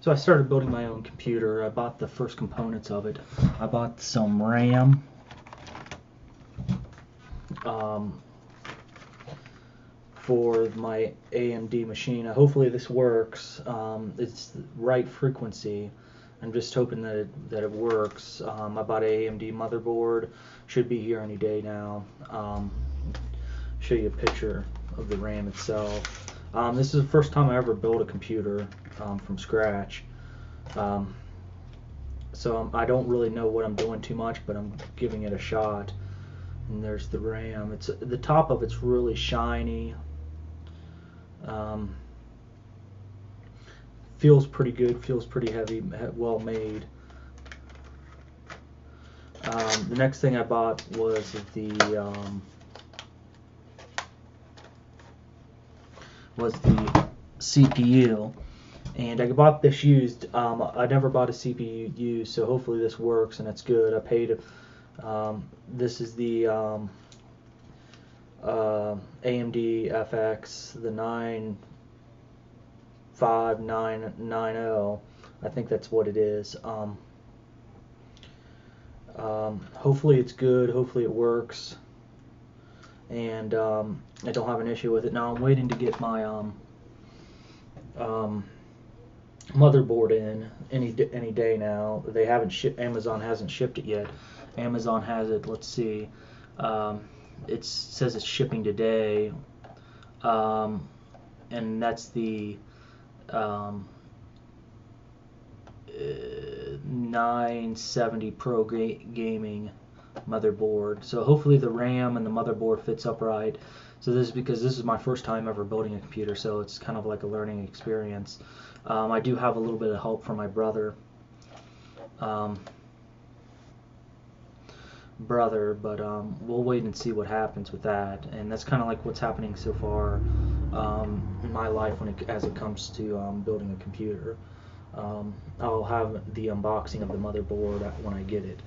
So I started building my own computer. I bought the first components of it. I bought some RAM, for my AMD machine. Hopefully this works. It's the right frequency. I'm just hoping that it works. I bought an AMD motherboard. Should be here any day now. Show you a picture of the RAM itself. This is the first time I ever built a computer from scratch. So I don't really know what I'm doing too much, but I'm giving it a shot. And there's the RAM. It's the top of it's really shiny. Feels pretty good. Feels pretty heavy. Well made. The next thing I bought was the CPU, and I bought this used. I never bought a CPU used, so hopefully this works and it's good. I paid. This is the AMD FX, the 9590. I think that's what it is. Hopefully it's good. Hopefully it works, and I don't have an issue with it. Now I'm waiting to get my motherboard in any day now. They haven't shipped. Amazon hasn't shipped it yet. Amazon has it. Let's see. It says it's shipping today, and that's the 970 Pro gaming motherboard. So hopefully the RAM and the motherboard fits upright. So this is because this is my first time ever building a computer, so it's kind of like a learning experience. I do have a little bit of help from my brother. But we'll wait and see what happens with that. And that's kind of like what's happening so far in my life as it comes to building a computer. I'll have the unboxing of the motherboard when I get it.